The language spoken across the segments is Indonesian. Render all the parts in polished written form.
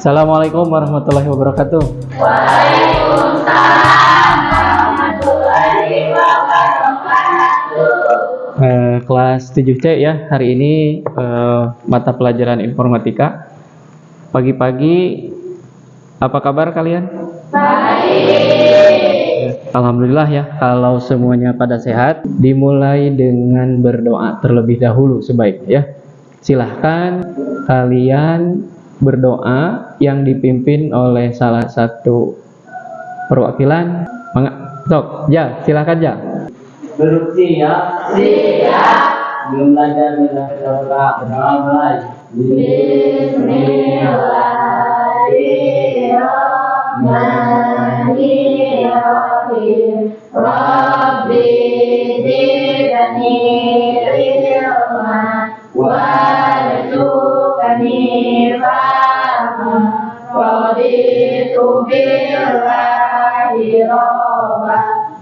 Assalamualaikum warahmatullahi wabarakatuh. Waalaikumsalam warahmatullahi wabarakatuh. Kelas 7C ya, hari ini mata pelajaran informatika. Pagi-pagi, apa kabar kalian? Baik. Alhamdulillah ya, kalau semuanya pada sehat. Dimulai dengan berdoa terlebih dahulu sebaiknya ya. Silahkan kalian berdoa yang dipimpin oleh salah satu perwakilan. Sok, ya, silakan ya. Duduk siap. Siap. Belum belajar berdoa mulai. Bismillahirrahmanirrahim. Rabbi zidni ilma warzuqni fahma raditu billahi rabba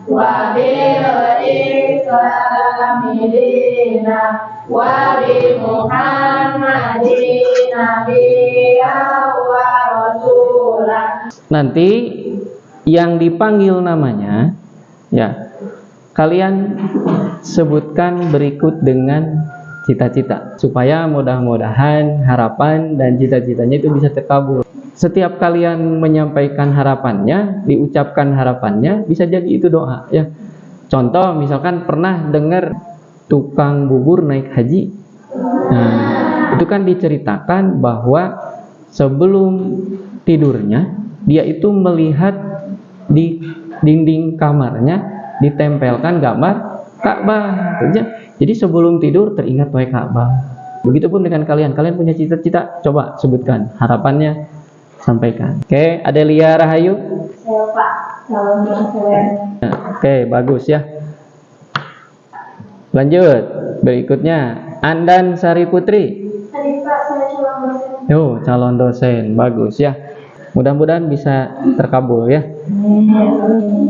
wa bil islami dina wa bi muhammadin nabiyya wa rasulah. Nanti yang dipanggil namanya ya, kalian sebutkan berikut dengan cita-cita supaya mudah-mudahan harapan dan cita-citanya itu bisa terkabul. Setiap kalian menyampaikan harapannya, diucapkan harapannya, bisa jadi itu doa ya. Contoh misalkan pernah dengar tukang bubur naik haji. Nah, itu kan diceritakan bahwa sebelum tidurnya dia itu melihat di dinding kamarnya ditempelkan gambar Ka'bah. Jadi sebelum tidur teringat wae Ka'bah. Begitupun dengan kalian punya cita-cita, coba sebutkan harapannya, sampaikan. Oke, Adelia Rahayu. Saya Pak, calon dosen. Oke, bagus ya. Lanjut, berikutnya Andan Sari Putri. Tadi Pak, saya calon dosen. Yo, calon dosen, bagus ya. Mudah-mudahan bisa terkabul ya.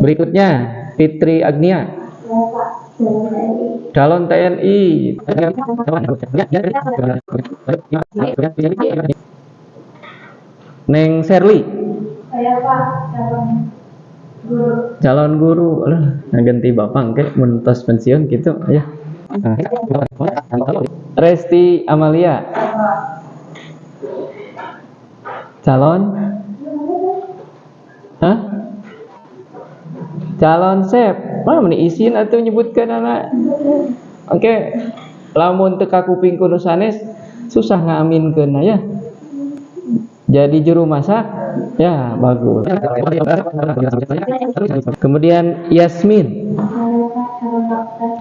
Berikutnya Fitri Agnia. Saya Pak, calon TNI. Calon TNI. Neng Serli. Saya Pak, calon guru. Calon guru. Alah, ganti bapak ke mentos pensiun gitu ya. Resti Amalia. Calon calon chef. Mana meni izin atau nyebutkan anak. Oke. Lamun teka kuping kudu sanes susah ngaminkeun ya. Jadi juru masak ya, bagus. Kemudian Yasmin.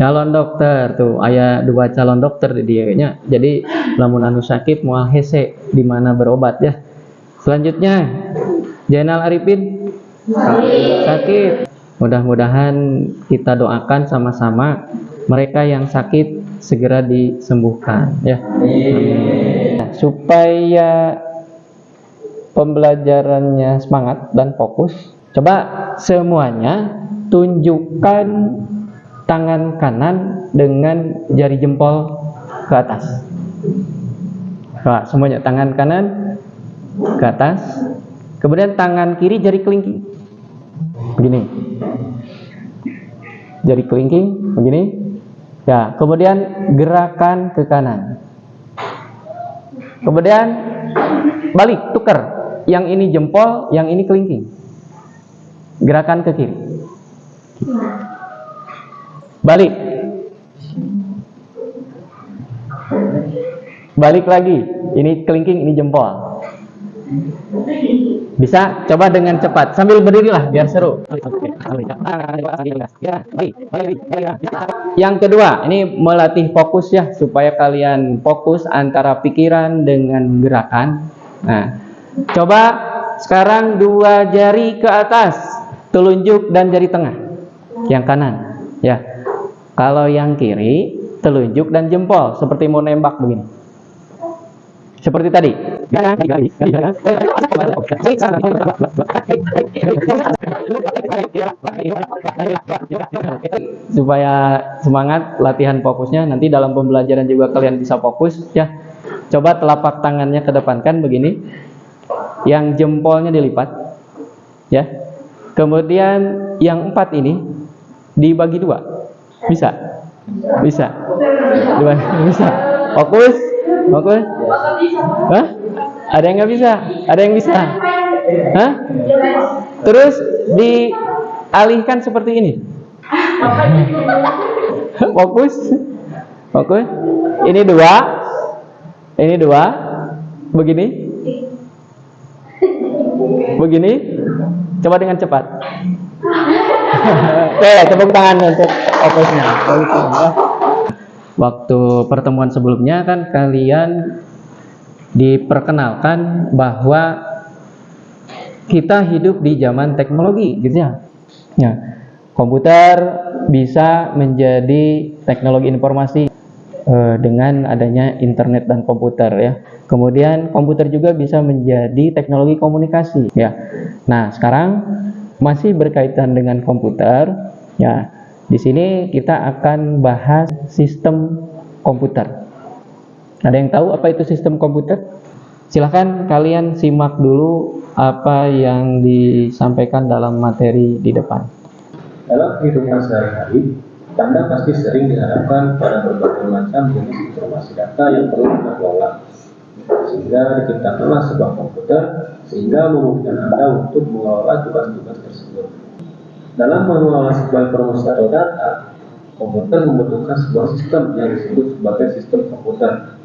Calon dokter tuh, aya dua calon dokter di dia nya. Jadi lamun anu sakit moal hese di mana berobat ya. Selanjutnya Jainal Arifin sakit. Mudah-mudahan kita doakan sama-sama mereka yang sakit segera disembuhkan ya. Supaya pembelajarannya semangat dan fokus, coba semuanya tunjukkan tangan kanan dengan jari jempol ke atas. Coba semuanya tangan kanan ke atas, kemudian tangan kiri jari kelingking begini, jari kelingking begini ya, kemudian gerakan ke kanan, kemudian balik, tukar, yang ini jempol, yang ini kelingking, gerakan ke kiri, balik, balik lagi, ini kelingking, ini jempol. Bisa? Coba dengan cepat sambil berdiri lah biar seru. Yang kedua, ini melatih fokus ya, supaya kalian fokus antara pikiran dengan gerakan. Nah, coba sekarang dua jari ke atas, telunjuk dan jari tengah. Yang kanan ya. Kalau yang kiri, telunjuk dan jempol seperti mau nembak begini. Seperti tadi. Supaya semangat latihan fokusnya, nanti dalam pembelajaran juga kalian bisa fokus ya. Coba telapak tangannya kedepankan begini. yang jempolnya dilipat, ya. Kemudian yang 4 ini dibagi 2, bisa? Bisa? Bisa. Fokus? Fokus? Hah? Ada yang nggak bisa? Ada yang bisa? Hah? Terus dialihkan seperti ini. Fokus? Fokus? Ini 2. Ini 2. Begini? Begini? Coba dengan cepat. Oke, tepuk tangan untuk fokusnya. Waktu pertemuan sebelumnya kan kalian diperkenalkan bahwa kita hidup di zaman teknologi, gitu ya. Ya, komputer bisa menjadi teknologi informasi dengan adanya internet dan komputer, ya. Kemudian komputer juga bisa menjadi teknologi komunikasi, ya. Nah, sekarang masih berkaitan dengan komputer, ya. Di sini kita akan bahas sistem komputer. Ada yang tahu apa itu sistem komputer? Silahkan kalian simak dulu apa yang disampaikan dalam materi di depan. Dalam kehidupan sehari-hari, Anda pasti sering dihadapkan pada berbagai macam jenis informasi data yang perlu Anda kelola. Sehingga diciptakanlah sebuah komputer sehingga memungkinkan Anda untuk mengelola tugas-tugas tersebut. Dalam mengelola sebuah informasi atau data, komputer membutuhkan sebuah sistem yang disebut sebagai sistem komputer.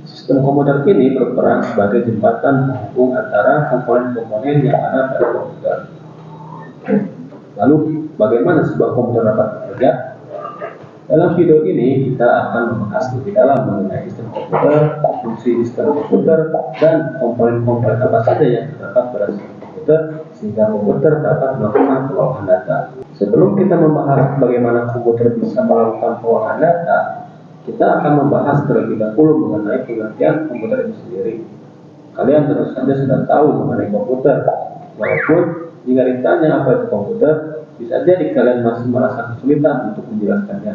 Sistem komputer ini berperan sebagai jembatan penghubung antara komponen-komponen yang ada pada komputer. Lalu, bagaimana sebuah komputer dapat bekerja? Dalam video ini, kita akan membahas lebih dalam mengenai sistem komputer, fungsi sistem komputer, dan komponen-komponen apa saja yang terdapat pada sistem komputer, sehingga komputer dapat melakukan pengolahan data. Sebelum kita membahas bagaimana komputer bisa melakukan pengolahan data, kita akan membahas terlebih dahulu mengenai pengertian komputer itu sendiri. Kalian tentu saja sudah tahu mengenai komputer, walaupun jika ditanya apa itu komputer, bisa jadi kalian masih merasa kesulitan untuk menjelaskannya.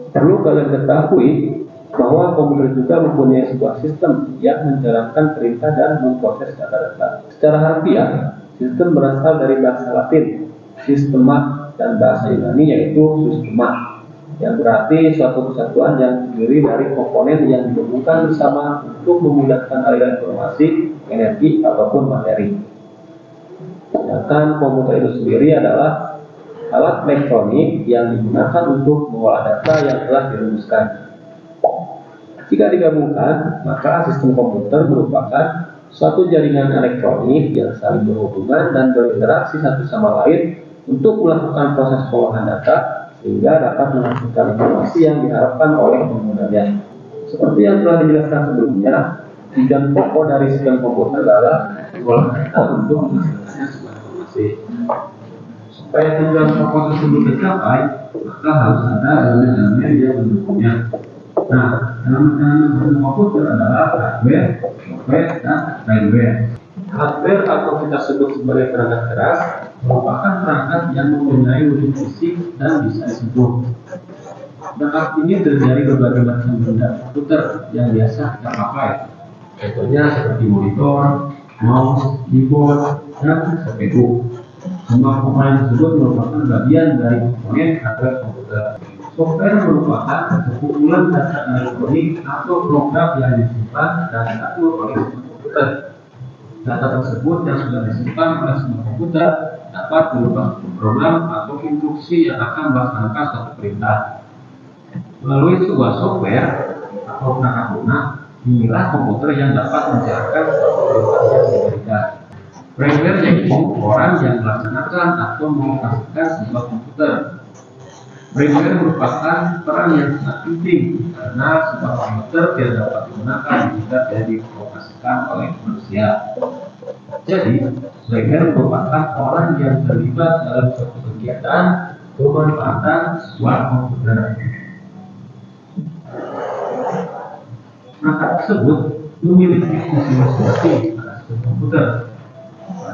Perlu kalian ketahui bahwa komputer juga mempunyai sebuah sistem yang menjalankan perintah dan memproses data-data. Secara harfiah, sistem berasal dari bahasa Latin, sistema, dan bahasa Yunani yaitu systema, yang berarti suatu kesatuan yang terdiri dari komponen yang digabungkan bersama untuk memudahkan aliran informasi, energi, ataupun materi. Sedangkan komputer itu sendiri adalah alat elektronik yang digunakan untuk mengolah data yang telah dirumuskan. Jika digabungkan, maka sistem komputer merupakan suatu jaringan elektronik yang saling berhubungan dan berinteraksi satu sama lain untuk melakukan proses pengolahan data sehingga dapat menghasilkan informasi yang diharapkan oleh penggunanya. Seperti yang telah dijelaskan sebelumnya, tujuan pokok dari sistem komputer adalah pengolahan data untuk menghasilkan sebuah informasi. Supaya tujuan pokok tersebut tercapai, maka harus ada elemen-elemen yang mendukungnya. Nah, elemen-elemen sistem komputer adalah hardware, software, dan firmware. Hardware atau kita sebut sebagai perangkat keras merupakan perangkat yang mempunyai wujud fisik dan bisa disentuh. Perangkat ini terdiri berbagai macam benda komputer yang biasa kita pakai. Contohnya seperti monitor, mouse, keyboard, dan CPU. Semua komponen tersebut merupakan bagian dari komponen hardware komputer. Software merupakan kumpulan data elektronik atau program yang disimpan dan diatur oleh komputer. Data tersebut yang sudah disimpan oleh semua komputer dapat berupa program atau instruksi yang akan melaksanakan suatu perintah. Melalui sebuah software atau perangkat lunak, inilah komputer yang dapat menjalankan suatu perintah yang diberikan. Firmware yaitu orang yang melaksanakan atau mengoperasikan sebuah komputer. Firmware merupakan peran yang sangat penting karena sebuah komputer tidak dapat digunakan jika tidak dioperasikan oleh manusia. Jadi, firmware merupakan orang yang terlibat dalam suatu kegiatan pemanfaatan sebuah komputer. Perangkat tersebut memiliki fungsi masing-masing pada sistem komputer.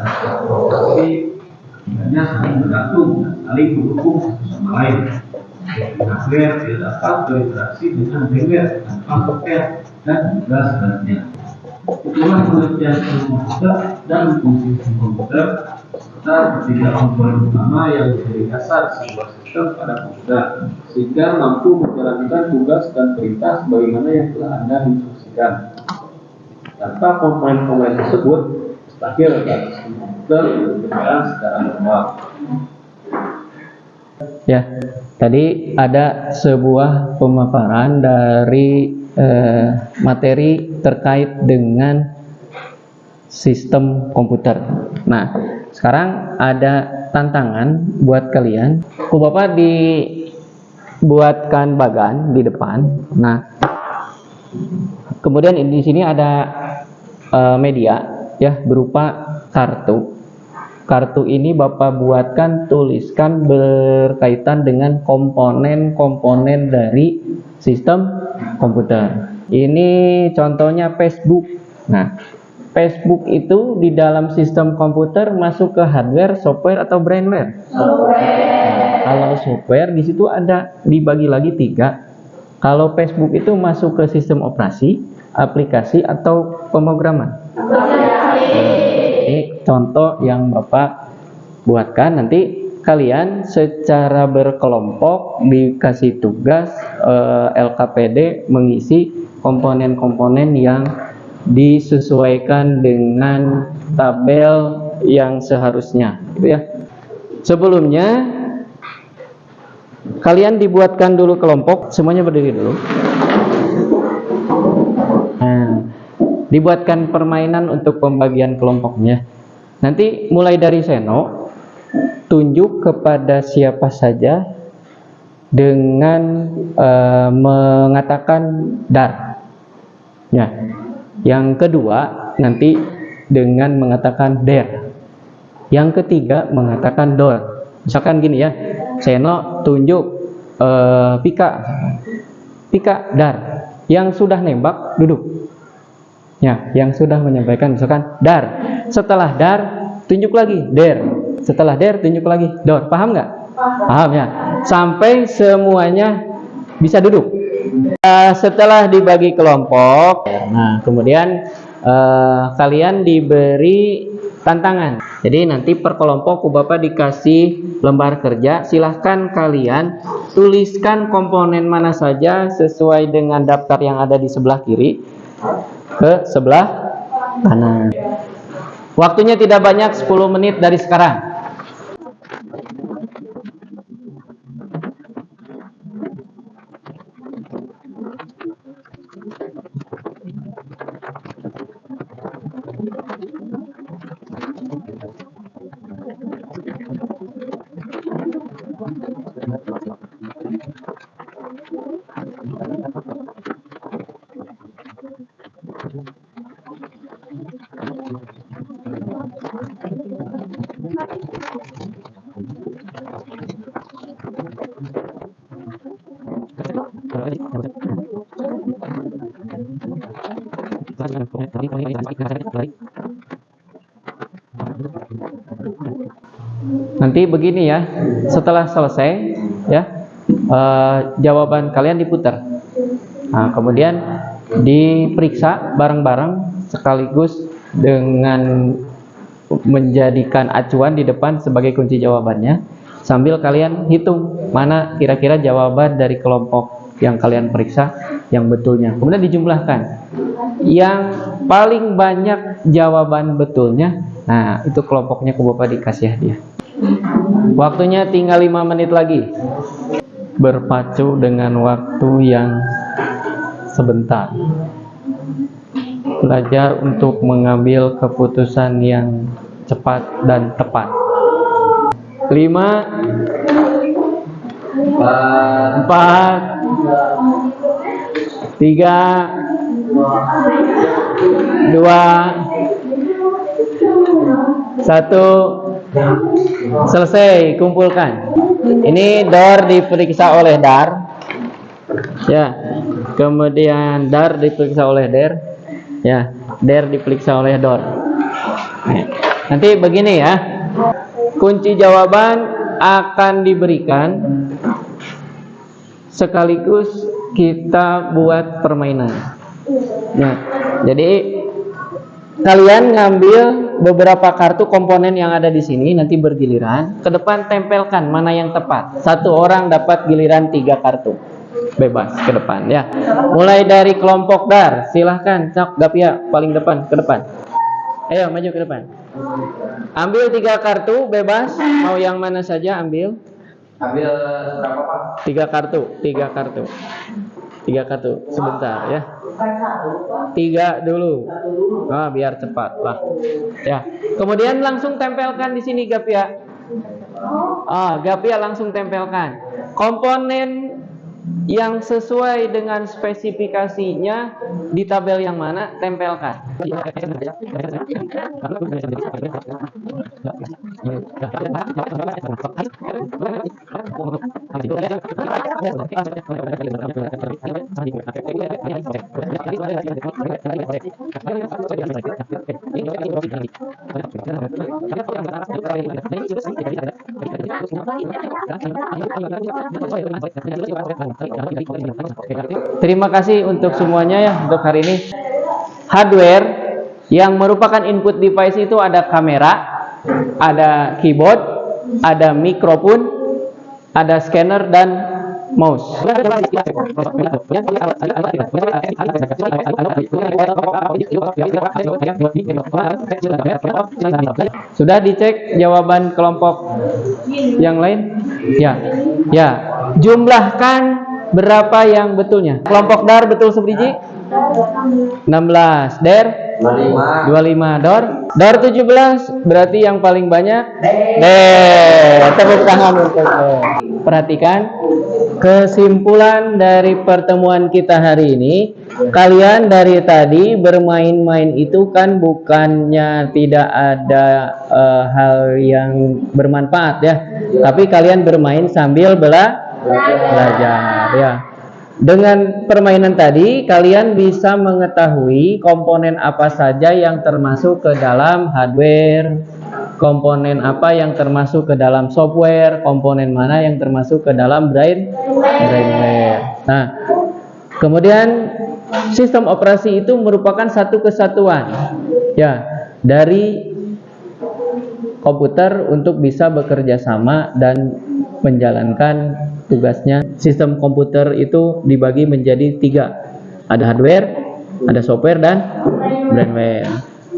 Tapi hanya saling bergantung dan saling mendukung satu sama lain. Hardware tidak dapat berinteraksi dengan firmware tanpa software dan juga sebaliknya. Itulah pengertian sistem komputer dan fungsi sistem komputer serta ketiga komponen utama yang menjadi dasar sebuah sistem pada komputer sehingga mampu menjalankan tugas dan perintah sebagaimana yang telah Anda instruksikan. Tanpa komponen-komponen tersebut, mustahil agar sistem komputer berjalan secara normal. Ya, tadi ada sebuah pemaparan dari materi terkait dengan sistem komputer. Nah, sekarang ada tantangan buat kalian. Bapak dibuatkan bagan di depan. Nah, kemudian di sini ada media ya berupa kartu. Kartu ini Bapak buatkan, tuliskan berkaitan dengan komponen-komponen dari sistem komputer. Ini contohnya Facebook. Nah, Facebook itu di dalam sistem komputer masuk ke hardware, software atau brainware? Kalau software di situ ada dibagi lagi 3. Kalau Facebook itu masuk ke sistem operasi, aplikasi atau pemrograman? Ini contoh yang Bapak buatkan. Nanti kalian secara berkelompok dikasih tugas LKPD mengisi komponen-komponen yang disesuaikan dengan tabel yang seharusnya, gitu ya. Sebelumnya kalian dibuatkan dulu kelompok, semuanya berdiri dulu. Nah, dibuatkan permainan untuk pembagian kelompoknya. Nanti mulai dari Seno, tunjuk kepada siapa saja dengan mengatakan dar. Ya. Yang kedua nanti dengan mengatakan der. Yang ketiga mengatakan dor. Misalkan gini ya, Seno tunjuk Pika. Pika dar. Yang sudah nembak duduk. Ya, yang sudah menyampaikan misalkan dar. Setelah dar tunjuk lagi der. Setelah der tunjuk lagi dor. Paham nggak? Paham ya. Sampai semuanya bisa duduk. Setelah dibagi kelompok, nah kemudian kalian diberi tantangan. Jadi nanti per kelompok Bapak dikasih lembar kerja. Silahkan kalian tuliskan komponen mana saja sesuai dengan daftar yang ada di sebelah kiri ke sebelah kanan. Waktunya tidak banyak, 10 menit dari sekarang. Nanti begini ya, setelah selesai ya, jawaban kalian diputar. Nah, kemudian diperiksa bareng-bareng sekaligus dengan menjadikan acuan di depan sebagai kunci jawabannya, sambil kalian hitung mana kira-kira jawaban dari kelompok yang kalian periksa yang betulnya. Kemudian dijumlahkan. Yang paling banyak jawaban betulnya, nah itu kelompoknya ke Bapak dikasih hadiah. Waktunya tinggal 5 menit lagi. Berpacu dengan waktu yang sebentar. Belajar untuk mengambil keputusan yang cepat dan tepat. 5 4 3 2 1. Selesai, kumpulkan. Ini dor diperiksa oleh dar. Ya. Kemudian dar diperiksa oleh der. Ya, der diperiksa oleh dor. Nanti begini ya. Kunci jawaban akan diberikan sekaligus kita buat permainan. Nah, jadi kalian ngambil beberapa kartu komponen yang ada di sini, nanti bergiliran. Ke depan tempelkan mana yang tepat. Satu orang dapat giliran 3 kartu. Bebas ke depan ya. Mulai dari kelompok Dar, silahkan Cok Gapia paling depan ke depan. Ayo maju ke depan. Ambil 3 kartu bebas, mau yang mana saja ambil. Ambil berapa Pak? 3 kartu, 3 kartu. 3 kartu sebentar ya. 3 dulu. Nah, biar cepat lah. Ya. Kemudian langsung tempelkan di sini Gapia. Gapia langsung tempelkan. Komponen yang sesuai dengan spesifikasinya di tabel yang mana tempelkan. Terima kasih untuk semuanya ya untuk hari ini. Hardware yang merupakan input device itu ada kamera, ada keyboard, ada mikrofon, ada scanner dan mouse. Sudah dicek jawaban kelompok yang lain? Ya. Ya. Jumlahkan berapa yang betulnya? Kelompok Dar betul sebiji? 16. Der? 25. Dor 17. Berarti yang paling banyak? Tepuk tangan untuk Der. Perhatikan kesimpulan dari pertemuan kita hari ini. Kalian dari tadi bermain-main itu kan bukannya tidak ada hal yang bermanfaat ya, tapi kalian bermain sambil belajar ya. Dengan permainan tadi kalian bisa mengetahui komponen apa saja yang termasuk ke dalam hardware, komponen apa yang termasuk ke dalam software, komponen mana yang termasuk ke dalam brainware. Nah, kemudian sistem operasi itu merupakan satu kesatuan ya dari komputer untuk bisa bekerja sama dan menjalankan tugasnya. Sistem komputer itu dibagi menjadi 3. Ada hardware, ada software dan brainware.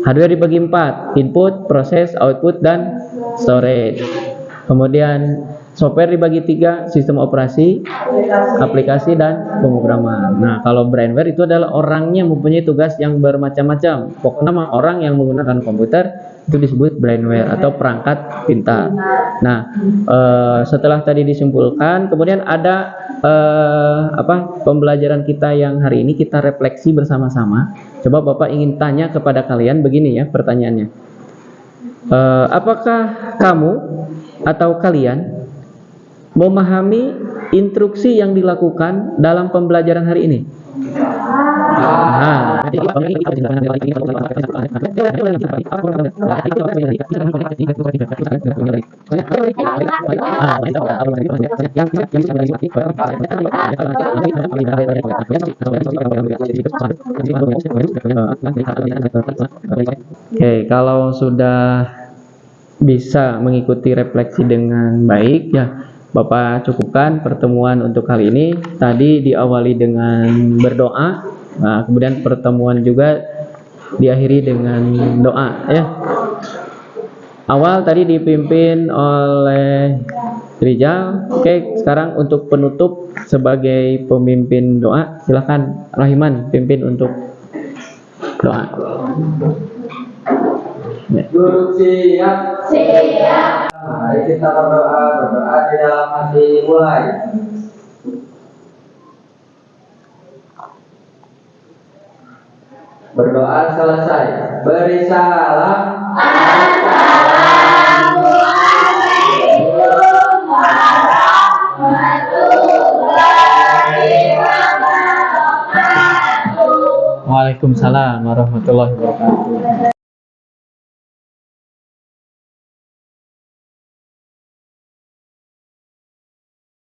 Hardware dibagi 4, input, proses, output dan storage. Kemudian software dibagi 3, sistem operasi, aplikasi dan pemrograman. Nah, kalau brainware itu adalah orangnya mempunyai tugas yang bermacam-macam. Pokoknya orang yang menggunakan komputer itu disebut brainware atau perangkat pintar. Nah, setelah tadi disimpulkan, kemudian ada pembelajaran kita yang hari ini kita refleksi bersama-sama. Coba Bapak ingin tanya kepada kalian begini ya pertanyaannya. Apakah kamu atau kalian memahami instruksi yang dilakukan dalam pembelajaran hari ini? Oke, kalau sudah bisa mengikuti refleksi dengan baik ya, Bapak cukupkan pertemuan untuk kali ini. Tadi diawali dengan berdoa, nah, kemudian pertemuan juga diakhiri dengan doa ya. Awal tadi dipimpin oleh Rijal. Oke, sekarang untuk penutup sebagai pemimpin doa, silakan Rahiman pimpin untuk doa. Guru siap. Mari kita berdoa di dalam hati, mulai. Berdoa selesai. Beri salam. Assalamualaikum warahmatullahi wabarakatuh. Waalaikumsalam warahmatullahi wabarakatuh.